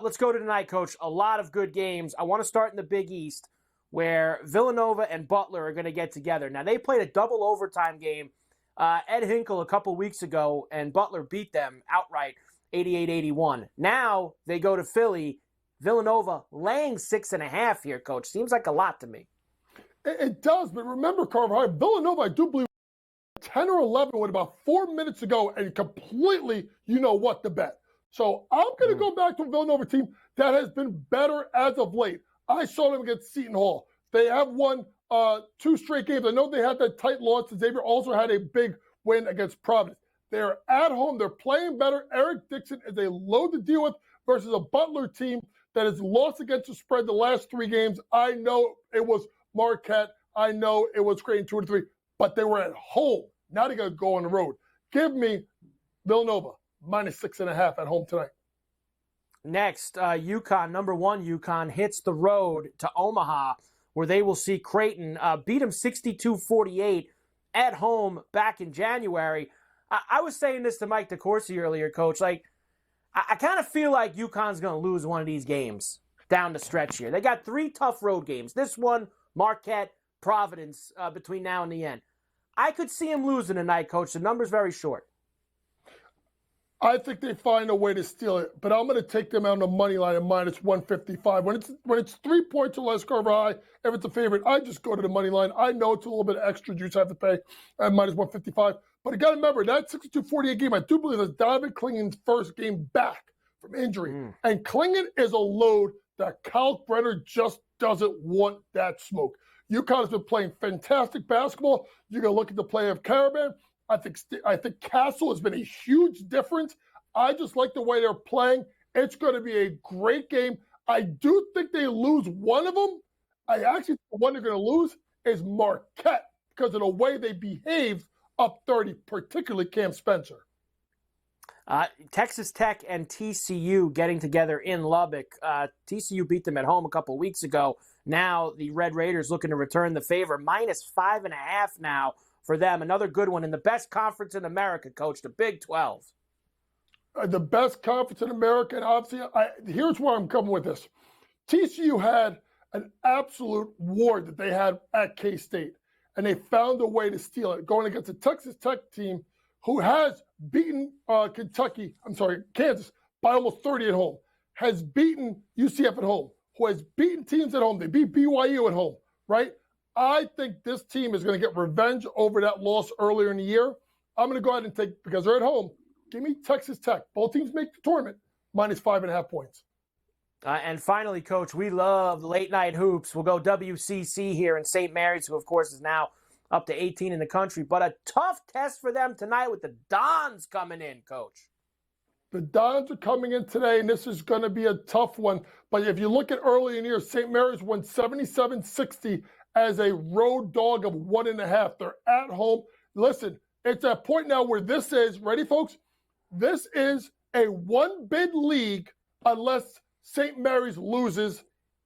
Let's go to tonight, Coach. A lot of good games. I want to start in the Big East, where Villanova and Butler are going to get together. Now, they played a double overtime game, Ed Hinkle, a couple weeks ago, and Butler beat them outright, 88-81. Now they go to Philly. Villanova laying 6.5 here, Coach. Seems like a lot to me. It does, but remember, Carver, Villanova, I do believe, 10 or 11 with about 4 minutes to go and completely, the bet. So I'm going to go back to a Villanova team that has been better as of late. I saw them against Seton Hall. They have won 2 straight games. I know they had that tight loss. Xavier also had a big win against Providence. They're at home. They're playing better. Eric Dixon is a load to deal with versus a Butler team that has lost against the spread the last 3 games. I know it was Marquette. I know it was Creighton 2-3, but they were at home. Now they got to go on the road. Give me Villanova minus 6.5 at home tonight. Next, UConn, number 1 UConn, hits the road to Omaha, where they will see Creighton beat them 62-48 at home back in January. I was saying this to Mike DeCourcy earlier, Coach. Like, I kind of feel like UConn's going to lose one of these games down the stretch here. They got 3 tough road games. This one, Marquette, Providence, between now and the end. I could see him losing tonight, Coach. The number's very short. I think they find a way to steal it, but I'm going to take them out on the money line at minus 155. When it's 3 points or less, Carver High, if it's a favorite, I just go to the money line. I know it's a little bit of extra juice I have to pay at minus 155. But you got to remember, that 62-48 game, I do believe that's Donovan Klingen's first game back from injury. And Klingen is a load that Kyle Brenner just doesn't want that smoke. UConn has been playing fantastic basketball. You're going to look at the play of Caravan. I think Castle has been a huge difference. I just like the way they're playing. It's going to be a great game. I do think they lose one of them, I actually think the one they're going to lose is Marquette because of the way they behaved up 30, particularly Cam Spencer. Texas Tech and TCU getting together in Lubbock. TCU beat them at home a couple weeks ago. Now the Red Raiders looking to return the favor. -5.5 now for them. Another good one in the best conference in America, Coach, the Big 12. The best conference in America, and obviously, here's where I'm coming with this. TCU had an absolute war that they had at K-State, and they found a way to steal it, going against a Texas Tech team who has beaten Kansas by almost 30 at home, has beaten UCF at home, who has beaten teams at home. They beat BYU at home, right? I think this team is going to get revenge over that loss earlier in the year. I'm going to go ahead and take, because they're at home, give me Texas Tech. Both teams make the tournament, -5.5 points. And finally, Coach, we love late night hoops. We'll go WCC here in St. Mary's, who, of course, is now up to 18 in the country. But a tough test for them tonight with the Dons coming in, Coach. The Dons are coming in today, and this is going to be a tough one. But if you look at early in the year, St. Mary's won 77-60 as a road dog of 1.5. They're at home. Listen, it's a point now where this is, ready, folks? This is a one-bid league unless St. Mary's loses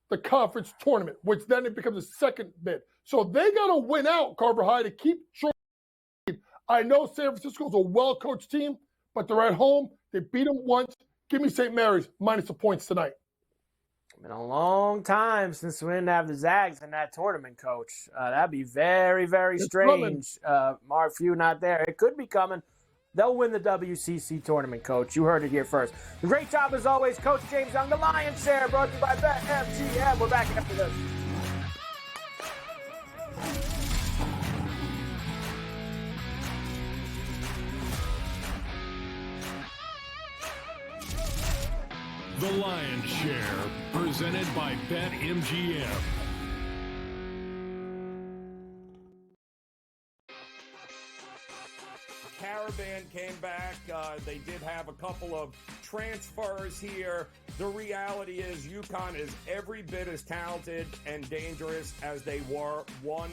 the conference tournament, which then it becomes a second bid. So they got to win out, Carver High, to keep short. I know San Francisco's a well-coached team, but they're at home. They beat them once. Give me St. Mary's minus the points tonight. Been a long time since we didn't have the Zags in that tournament, Coach. That'd be very, very strange. Mark Few not there. It could be coming. They'll win the WCC tournament, Coach. You heard it here first. Great job as always, Coach James Young. The Lion's Share brought to you by BetMGM. We're back after this. The Lion's Share, presented by BetMGM. Caravan came back. They did have a couple of transfers here. The reality is UConn is every bit as talented and dangerous as they were 1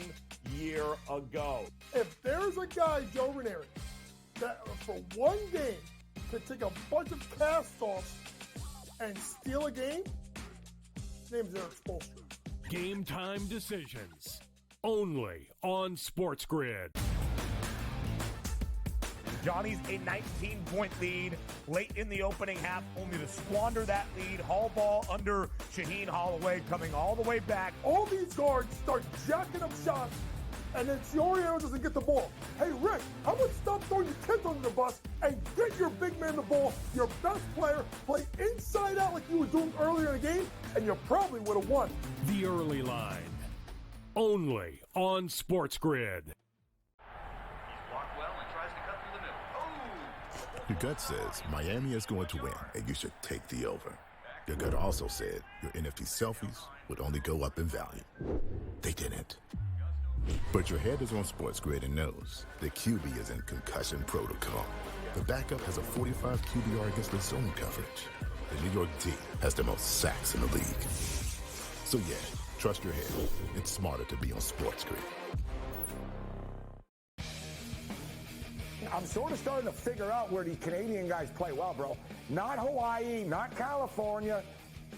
year ago. If there's a guy, Joe Ranieri, that for one game could take a bunch of cast-offs and steal a game, his name's Eric Spoelstra. Game time decisions, only on SportsGrid. Johnny's a 19-point lead late in the opening half, only to squander that lead. Hall ball under Shaheen Holloway, coming all the way back. All these guards start jacking up shots, and then Fiorio doesn't get the ball. Hey, Rick, how about stop throwing your kids under the bus and get your big man the ball, your best player, play inside out like you were doing earlier in the game, and you probably would have won. The early line, only on SportsGrid. Your gut says Miami is going to win, and you should take the over. Your gut also said your NFT selfies would only go up in value. They didn't. But your head is on SportsGrid and knows the QB is in concussion protocol. The backup has a 45 QBR against the zone coverage. The New York D has the most sacks in the league. So yeah, trust your head. It's smarter to be on SportsGrid. I'm sort of starting to figure out where the Canadian guys play well, bro. Not Hawaii, not California.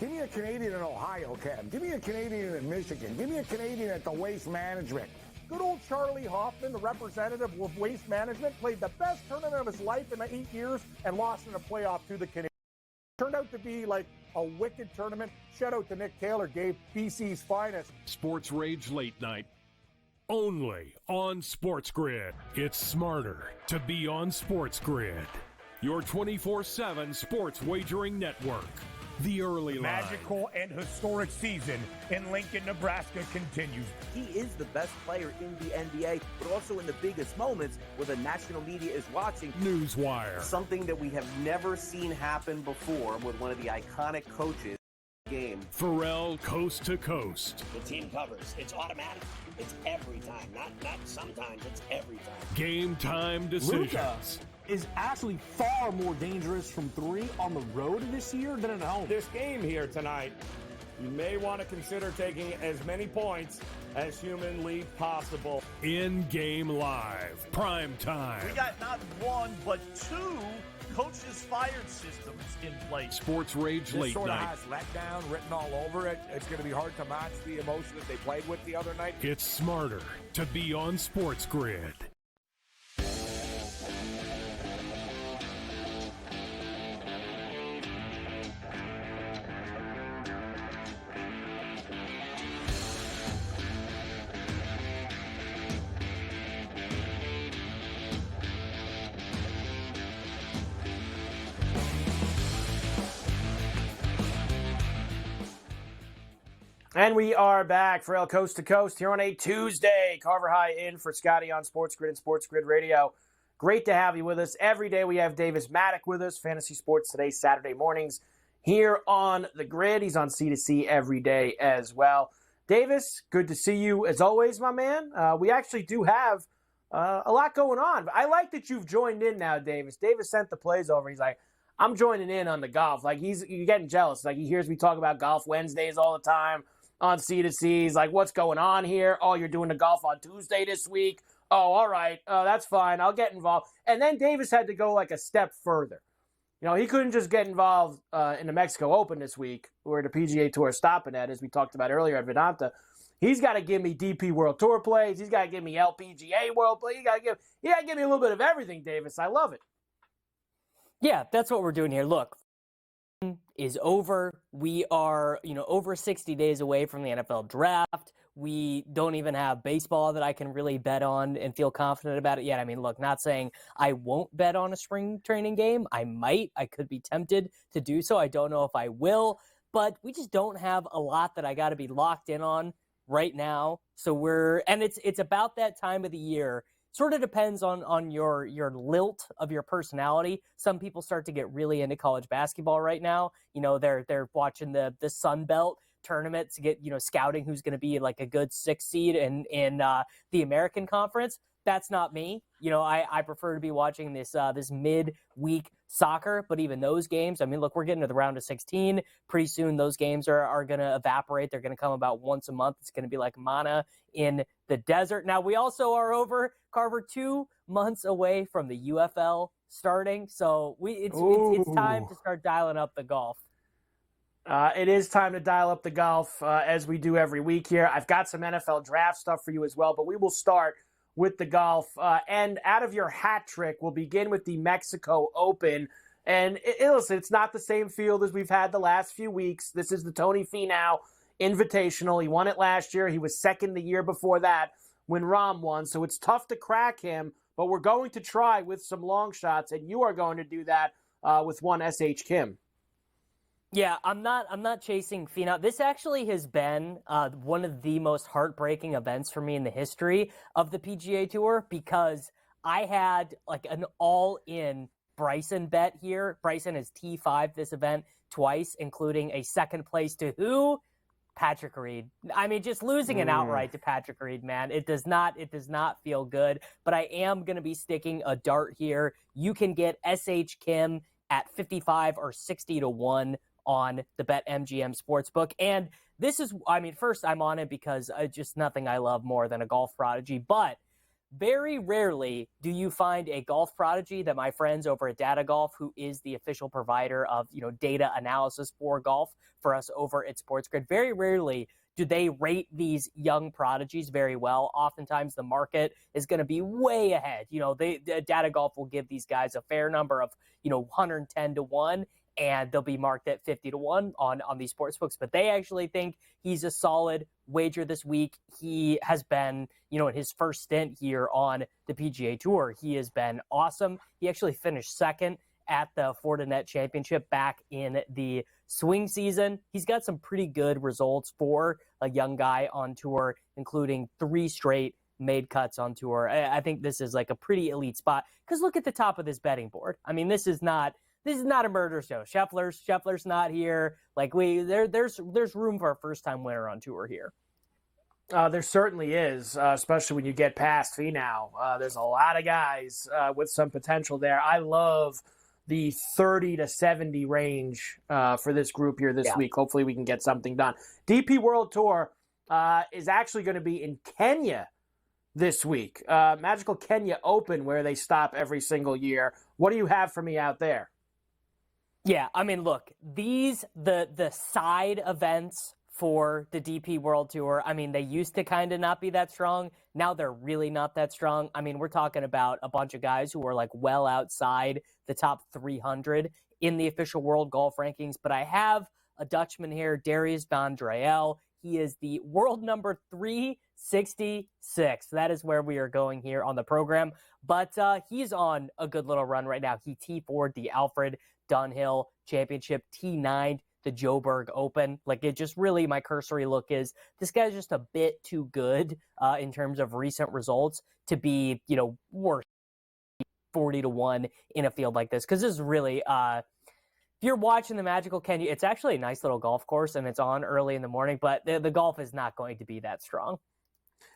Give me a Canadian in Ohio, Cam. Give me a Canadian in Michigan. Give me a Canadian at the Waste Management. Good old Charlie Hoffman, the representative of Waste Management, played the best tournament of his life in 8 years and lost in a playoff to the Canadiens. Turned out to be like a wicked tournament. Shout out to Nick Taylor, gave BC's finest. Sports Rage Late Night, only on SportsGrid. It's smarter to be on SportsGrid. Your 24/7 sports wagering network. The early line. Magical and historic season in Lincoln, Nebraska continues. He is the best player in the NBA, but also in the biggest moments where the national media is watching. Newswire. Something that we have never seen happen before with one of the iconic coaches. Game. Ferrall coast to coast. The team covers. It's automatic. It's every time. Not sometimes. It's every time. Game time decisions. Luka is actually far more dangerous from three on the road this year than at home. This game here tonight you may want to consider taking as many points as humanly possible. In-game live, prime time. We got not one, but two coaches fired systems in place. Sports Rage This Late sort of Night. has letdown written all over it. It's going to be hard to match the emotion that they played with the other night. It's smarter to be on Sports Grid. And we are back for El Coast to Coast here on a Tuesday. Carver High in for Scotty on Sports Grid and Sports Grid Radio. Great to have you with us. Every day we have Davis Maddock with us, Fantasy Sports Today, Saturday mornings here on the Grid. He's on C2C every day as well. Davis, good to see you as always, my man. We actually do have a lot going on. I like that you've joined in now, Davis. Davis sent the plays over. He's like, I'm joining in on the golf. Like, you're getting jealous. Like, he hears me talk about golf Wednesdays all the time on C2C. He's like, what's going on here? Oh, you're doing the golf on Tuesday this week? Oh, all right. That's fine. I'll get involved. And then Davis had to go like a step further. You know, he couldn't just get involved in the Mexico Open this week, where the PGA Tour is stopping at, as we talked about earlier at Vedanta. He's got to give me DP World Tour plays. He's got to give me LPGA World plays. He got to give me a little bit of everything, Davis. I love it. Yeah, that's what we're doing here. Look, is over. We are, over 60 days away from the NFL draft. We don't even have baseball that I can really bet on and feel confident about it yet. I mean, look, not saying I won't bet on a spring training game. I might. I could be tempted to do so. I don't know if I will, but we just don't have a lot that I got to be locked in on right now. So it's about that time of the year. Sort of depends on your lilt of your personality. Some people start to get really into college basketball right now. They're watching the Sun Belt tournament to get, scouting who's going to be like a good 6th seed in the American Conference. That's not me. I prefer to be watching this mid-week soccer, but even those games, I mean, look, we're getting to the round of 16. Pretty soon those games are going to evaporate. They're going to come about once a month. It's going to be like manna in the desert. Now, we also are over, Carver, 2 months away from the UFL starting. So it's time to start dialing up the golf. It is time to dial up the golf as we do every week here. I've got some NFL draft stuff for you as well, but we will start with the golf. And out of your hat trick, we'll begin with the Mexico Open. And listen, it's not the same field as we've had the last few weeks. This is the Tony Finau Invitational. He won it last year. He was second the year before that when Rahm won. So it's tough to crack him, but we're going to try with some long shots, and you are going to do that with one S.H. Kim. Yeah, I'm not chasing Finau. This actually has been one of the most heartbreaking events for me in the history of the PGA Tour, because I had like an all-in Bryson bet here. Bryson has T5 this event twice, including a second place to who? Patrick Reed. I mean, just losing an outright to Patrick Reed, man, it does not feel good. But I am going to be sticking a dart here. You can get S.H. Kim at 55 or 60 to 1 on the BetMGM Sportsbook. And this is, first, I'm on it because just nothing I love more than a golf prodigy. But very rarely do you find a golf prodigy that my friends over at Data Golf, who is the official provider of data analysis for golf for us over at SportsGrid, very rarely do they rate these young prodigies very well. Oftentimes the market is going to be way ahead. Data Golf will give these guys a fair number of 110 to 1. And they'll be marked at 50 to 1 on these sports books. But they actually think he's a solid wager this week. He has been, in his first stint here on the PGA Tour, he has been awesome. He actually finished second at the Fortinet Championship back in the swing season. He's got some pretty good results for a young guy on tour, including 3 straight made cuts on tour. I think this is like a pretty elite spot, because look at the top of this betting board. I mean, this is not a murder show. Scheffler's not here. Like there's room for a first-time winner on tour here. There certainly is, especially when you get past Finau. There's a lot of guys with some potential there. I love the 30 to 70 range for this group here this week. Hopefully we can get something done. DP World Tour is actually going to be in Kenya this week. Magical Kenya Open, where they stop every single year. What do you have for me out there? Yeah, I mean, look, the side events for the DP World Tour, I mean, they used to kind of not be that strong. Now they're really not that strong. I mean, we're talking about a bunch of guys who are like well outside the top 300 in the official world golf rankings. But I have a Dutchman here, Darius van Driel. He is the world number 366. That is where we are going here on the program. But he's on a good little run right now. He T4'd the Alfred Dunhill Championship, T9'd the Joburg Open. Like, it just really, my cursory look is this guy's just a bit too good in terms of recent results to be, worth 40-1 in a field like this. Because this is really, if you're watching the Magical Kenya, it's actually a nice little golf course and it's on early in the morning, but the golf is not going to be that strong.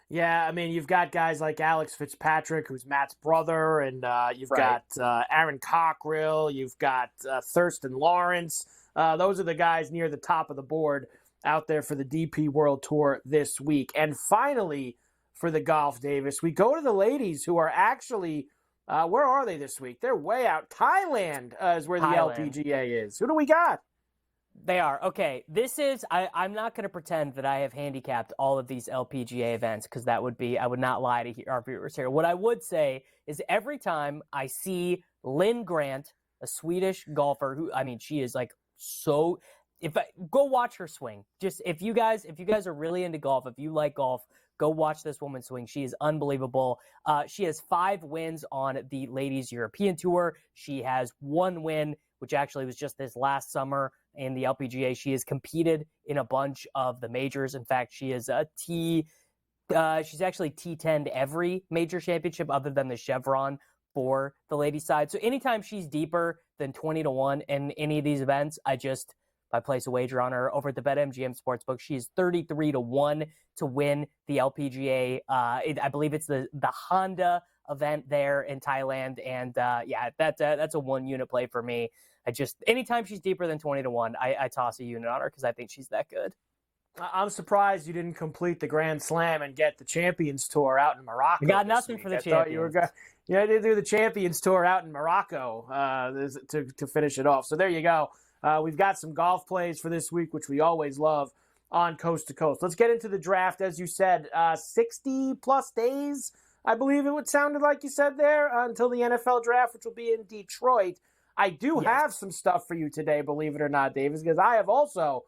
Yeah, I mean, you've got guys like Alex Fitzpatrick, who's Matt's brother, and you've got Aaron Cockerill, you've got Thurston Lawrence. Those are the guys near the top of the board out there for the DP World Tour this week. And finally, for the golf, Davis, we go to the ladies who are actually, where are they this week? They're way out. Thailand is where the LPGA is. Who do we got? They are. Okay, this is, I'm not going to pretend that I have handicapped all of these LPGA events because that would be, I would not lie to our viewers here. What I would say is every time I see Lynn Grant, a Swedish golfer who, I mean, she is like so, go watch her swing. Just if you guys are really into golf, if you like golf, go watch this woman swing. She is unbelievable. She has 5 wins on the Ladies European Tour. She has 1 win, which actually was just this last summer in the LPGA. She has competed in a bunch of the majors. In fact, she is she's actually T10'd every major championship other than the Chevron for the ladies side. So anytime she's deeper than 20-1 in any of these events, I place a wager on her over at the BetMGM Sportsbook. She is 33-1 to win the LPGA. I believe it's the Honda event there in Thailand. And that's a 1-unit play for me. Anytime she's deeper than 20-1, I toss a unit on her because I think she's that good. I'm surprised you didn't complete the Grand Slam and get the Champions Tour out in Morocco. I got nothing for the Champions. You had to do the Champions Tour out in Morocco to finish it off. So there you go. We've got some golf plays for this week, which we always love on Coast to Coast. Let's get into the draft. As you said, 60-plus days, I believe it sounded like you said there, until the NFL draft, which will be in Detroit. I do have some stuff for you today, believe it or not, Davis, because I have also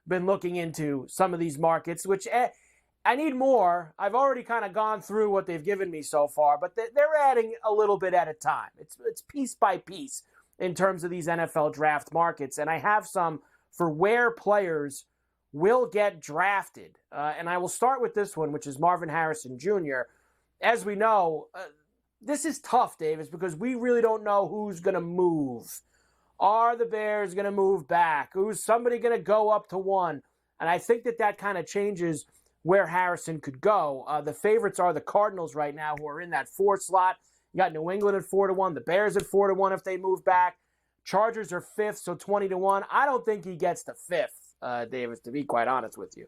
been looking into some of these markets, which I need more. I've already kind of gone through what they've given me so far, but they're adding a little bit at a time. It's piece by piece in terms of these NFL draft markets, and I have some for where players will get drafted. And I will start with this one, which is Marvin Harrison Jr. As we know, this is tough, Davis, because we really don't know who's going to move. Are the Bears going to move back? Who's somebody going to go up to 1? And I think that kind of changes where Harrison could go. The favorites are the Cardinals right now, who are in that 4 slot. You got New England at 4-1, the Bears at 4-1 if they move back. Chargers are 5th, so 20-1. I don't think he gets to 5th, Davis, to be quite honest with you.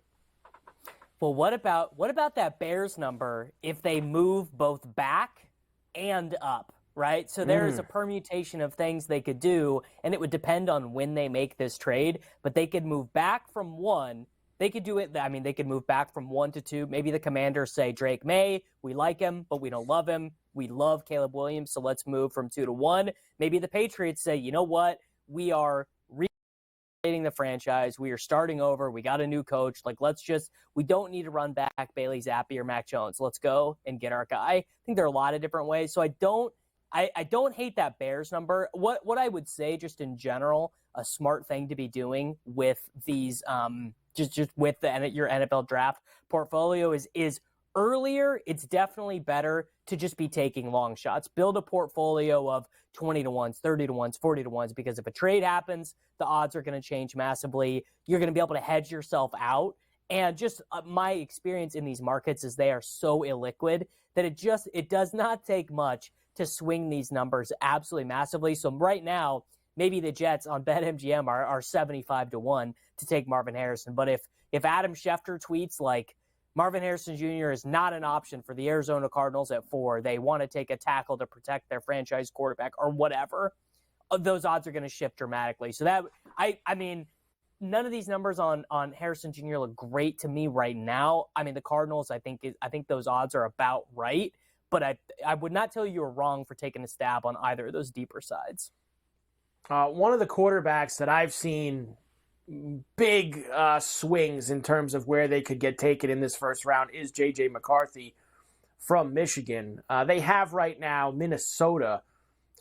Well, what about that Bears number if they move both back and up, right? So there is a permutation of things they could do, and it would depend on when they make this trade, but they could move back from 1. They could do it. I mean, they could move back from 1 to 2. Maybe the Commanders say Drake May, we like him, but we don't love him. We love Caleb Williams, so let's move from 2 to 1. Maybe the Patriots say, you know what? We are recreating the franchise. We are starting over. We got a new coach. Like, we don't need to run back Bailey Zappi or Mac Jones. Let's go and get our guy. I think there are a lot of different ways. So I don't hate that Bears number. What I would say just in general, a smart thing to be doing with these just with your NFL draft portfolio is earlier, it's definitely better to just be taking long shots. Build a portfolio of 20-1s, 30-1s, 40-1s, because if a trade happens, the odds are going to change massively. You're going to be able to hedge yourself out And just my experience in these markets is they are so illiquid that it does not take much to swing these numbers absolutely massively. So right now, maybe the Jets on BetMGM are 75-1 to take Marvin Harrison. But if Adam Schefter tweets like Marvin Harrison Jr. is not an option for the Arizona Cardinals at 4, they want to take a tackle to protect their franchise quarterback or whatever, those odds are going to shift dramatically. So that I mean, none of these numbers on Harrison Jr. look great to me right now. I mean, the Cardinals, I think those odds are about right, but I would not tell you were wrong for taking a stab on either of those deeper sides. One of the quarterbacks that I've seen big swings in terms of where they could get taken in this first round is J.J. McCarthy from Michigan. They have right now Minnesota,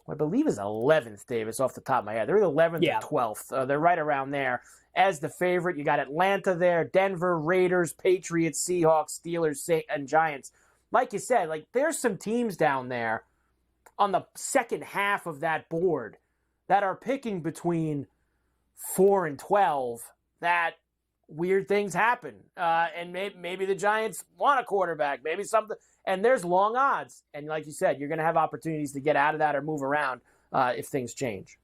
I believe is 11th, Davis, off the top of my head. They're the 11th or 12th. They're right around there. As the favorite, you got Atlanta there, Denver, Raiders, Patriots, Seahawks, Steelers, and Giants. Like you said, like there's some teams down there on the second half of that board that are picking between 4 and 12 that weird things happen. And maybe the Giants want a quarterback, maybe something. And there's long odds. And like you said, you're going to have opportunities to get out of that or move around if things change.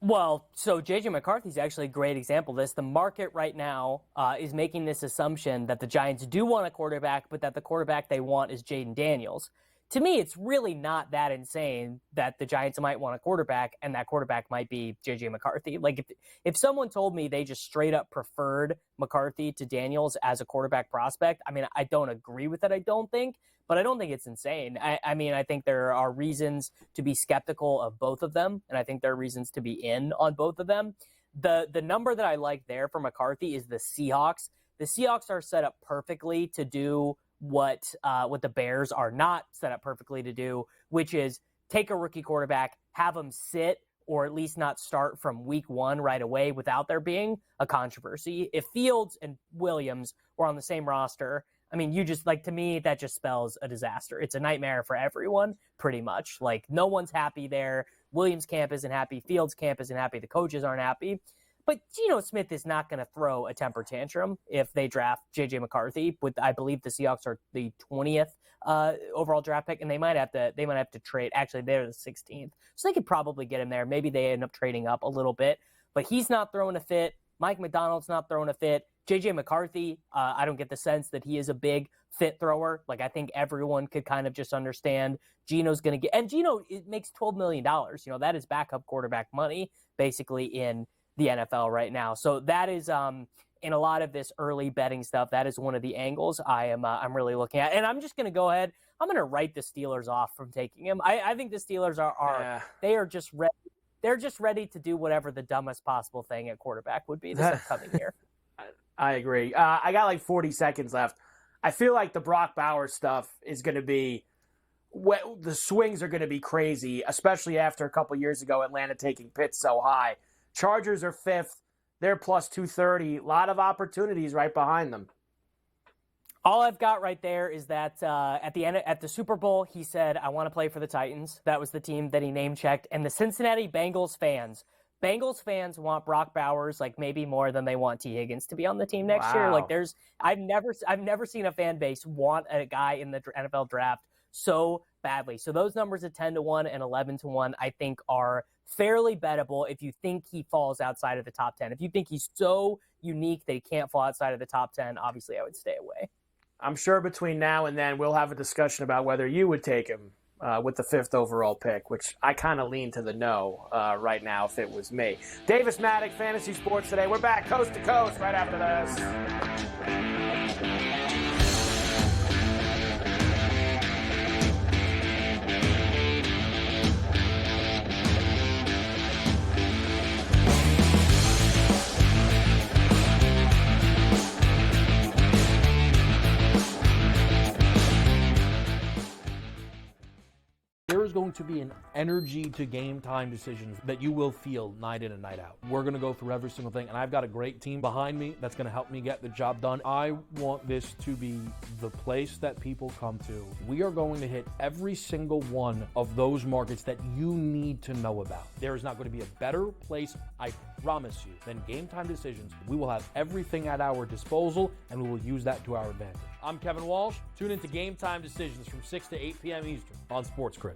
Well, so J.J. McCarthy is actually a great example of this. The market right now is making this assumption that the Giants do want a quarterback, but that the quarterback they want is Jaden Daniels. To me, it's really not that insane that the Giants might want a quarterback and that quarterback might be J.J. McCarthy. Like if someone told me they just straight up preferred McCarthy to Daniels as a quarterback prospect, I mean, I don't agree with it, I don't think, but I don't think it's insane. I mean, I think there are reasons to be skeptical of both of them, and I think there are reasons to be in on both of them. The number that I like there for McCarthy is the Seahawks. The Seahawks are set up perfectly to do what the Bears are not set up perfectly to do, which is take a rookie quarterback, have him sit or at least not start from week 1 right away without there being a controversy. If Fields and Williams were on the same roster, I mean, to me, that just spells a disaster. It's a nightmare for everyone, pretty much. Like, no one's happy there. Williams' camp isn't happy. Fields' camp isn't happy. The coaches aren't happy. But Geno Smith is not going to throw a temper tantrum if they draft J.J. McCarthy. I believe the Seahawks are the 20th overall draft pick, and they might have to trade. Actually, they're the 16th, so they could probably get him there. Maybe they end up trading up a little bit, but he's not throwing a fit. Mike McDonald's not throwing a fit. J.J. McCarthy, I don't get the sense that he is a big fit thrower. Like, I think everyone could kind of just understand Geno's going to get, and Geno makes $12 million. You know, that is backup quarterback money basically in the NFL right now. So that is in a lot of this early betting stuff, that is one of the angles I'm really looking at. And I'm just going to go ahead. I'm going to write the Steelers off from taking him. I think the Steelers they are just ready. They're just ready to do whatever the dumbest possible thing at quarterback would be this upcoming year. I agree. I got like 40 seconds left. I feel like the Brock Bowers stuff is going to be the swings are going to be crazy, especially after a couple years ago, Atlanta taking Pitts so high. Chargers are 5th. They're plus 230. A lot of opportunities right behind them. All I've got right there is that at the Super Bowl, he said, I want to play for the Titans. That was the team that he name-checked. And the Cincinnati Bengals fans want Brock Bowers like maybe more than they want T. Higgins to be on the team next year. Like I've never seen a fan base want a guy in the NFL draft so badly. So those numbers at 10-1 and 11-1, I think are fairly bettable if you think he falls outside of the top 10. If you think he's so unique that he can't fall outside of the top 10, obviously I would stay away. I'm sure between now and then we'll have a discussion about whether you would take him with the 5th overall pick, which I kind of lean to the no right now if it was me. Davis Maddock, Fantasy Sports Today. We're back coast to coast right after this. There is going to be an energy to game time decisions that you will feel night in and night out. We're going to go through every single thing, and I've got a great team behind me that's going to help me get the job done. I want this to be the place that people come to. We are going to hit every single one of those markets that you need to know about. There is not going to be a better place, I promise you, than Game Time Decisions. We will have everything at our disposal, and we will use that to our advantage. I'm Kevin Walsh. Tune into Game Time Decisions from 6 to 8 p.m. Eastern on SportsGrid.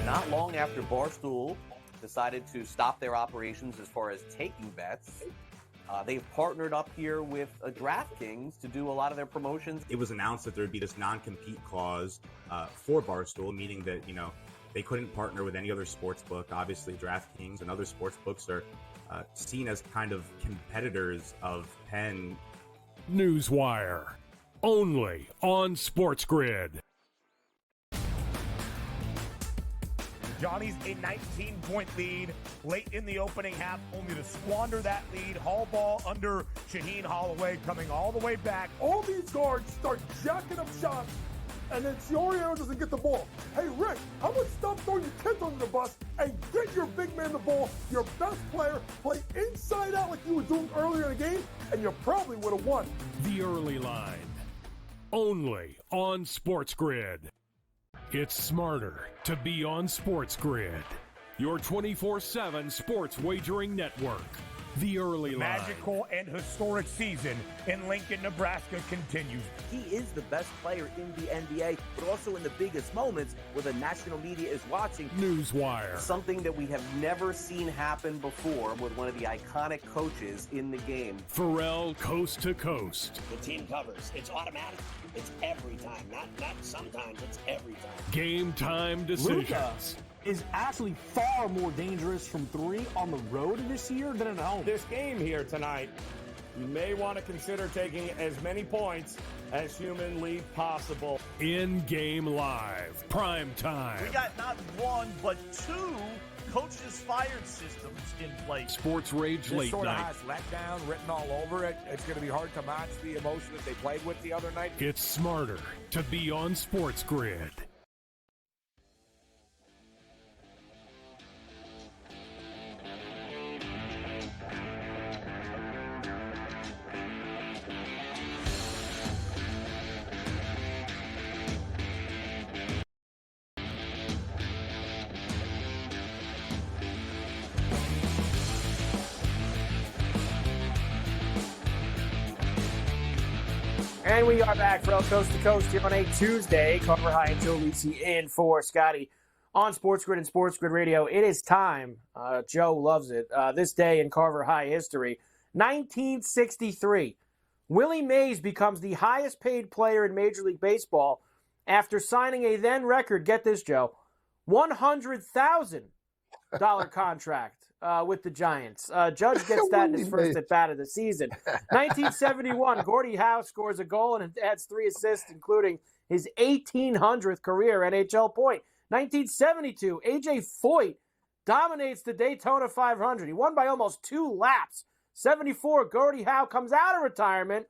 Not long after Barstool decided to stop their operations as far as taking bets, they've partnered up here with DraftKings to do a lot of their promotions. It was announced that there would be this non-compete clause for Barstool, meaning that, they couldn't partner with any other sports book. Obviously, DraftKings and other sports books are seen as kind of competitors of Penn. Newswire, only on SportsGrid. Johnny's a 19-point lead late in the opening half, only to squander that lead. Hall ball under Shaheen Holloway coming all the way back. All these guards start jacking up shots, and then Fiorio doesn't get the ball. Hey, Rick, how about stop throwing your kids under the bus and get your big man the ball, your best player, play inside out like you were doing earlier in the game, and you probably would have won. The early line, only on SportsGrid. It's smarter to be on SportsGrid, your 24/7 sports wagering network. The early line. Magical and historic season in Lincoln, Nebraska continues. He is the best player in the NBA, but also in the biggest moments where the national media is watching. Newswire. Something that we have never seen happen before with one of the iconic coaches in the game. Ferrall coast to coast. The team covers. It's automatic. It's every time. Not sometimes. It's every time. Game time decisions. Luka is actually far more dangerous from three on the road this year than at home. This game here tonight, you may want to consider taking as many points as humanly possible. In-game live, prime time. We got not one, but two coaches fired systems in place. Sports Rage Late sort Night. of has letdown written all over it. It's going to be hard to match the emotion that they played with the other night. It's smarter to be on SportsGrid. And we are back for Coast to Coast here on a Tuesday. Carver High and Joe Lisi in for Scotty on SportsGrid and SportsGrid Radio. It is time. Joe loves it. This day in Carver High history, 1963. Willie Mays becomes the highest paid player in Major League Baseball after signing a then record, get this, Joe, $100,000 contract with the Giants. Judge gets that in his first at bat of the season. 1971, Gordie Howe scores a goal and adds 3 assists, including his 1800th career NHL point. 1972, A.J. Foyt dominates the Daytona 500. He won by almost 2 laps. 74, Gordie Howe comes out of retirement.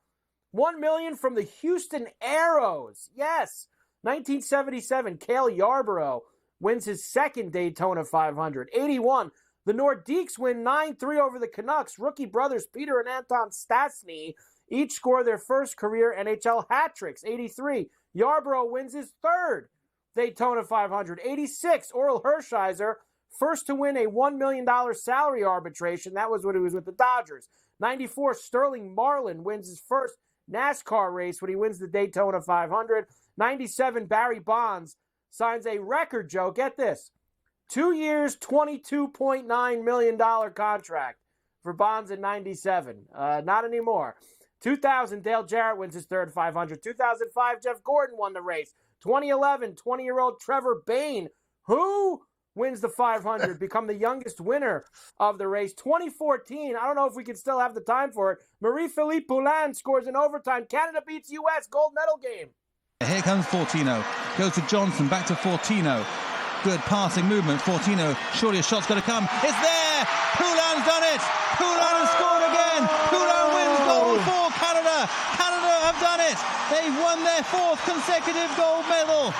$1 million from the Houston Aeros. Yes. 1977, Cale Yarborough wins his second Daytona 500. 81, the Nordiques win 9-3 over the Canucks. Rookie brothers Peter and Anton Stastny each score their first career NHL hat tricks. 83, Yarborough wins his third Daytona 500. 86, Oral Hershiser, first to win a $1 million salary arbitration. That was when he was with the Dodgers. 94, Sterling Marlin wins his first NASCAR race when he wins the Daytona 500. 97, Barry Bonds signs a record, Joe, get this, 2 years, $22.9 million contract for Bonds in 97. Not anymore. 2000, Dale Jarrett wins his third 500. 2005, Jeff Gordon won the race. 2011, 20-year-old Trevor Bayne, who wins the 500, become the youngest winner of the race. 2014, I don't know if we can still have the time for it. Marie-Philippe Poulin scores in overtime. Canada beats U.S. gold medal game. Here comes Fortino. Goes to Johnson, back to Fortino. Good passing movement. Fortino, surely a shot's got to come. It's there! Poulin's done it! Poulin has scored again! Poulin wins gold for Canada! Canada have done it! They've won their 4th consecutive gold medal!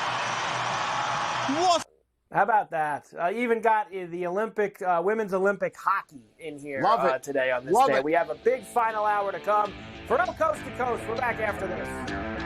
What? How about that? Even got the Olympic women's Olympic hockey in here today on this day. We have a big final hour to come. For Coast to Coast, we're back after this.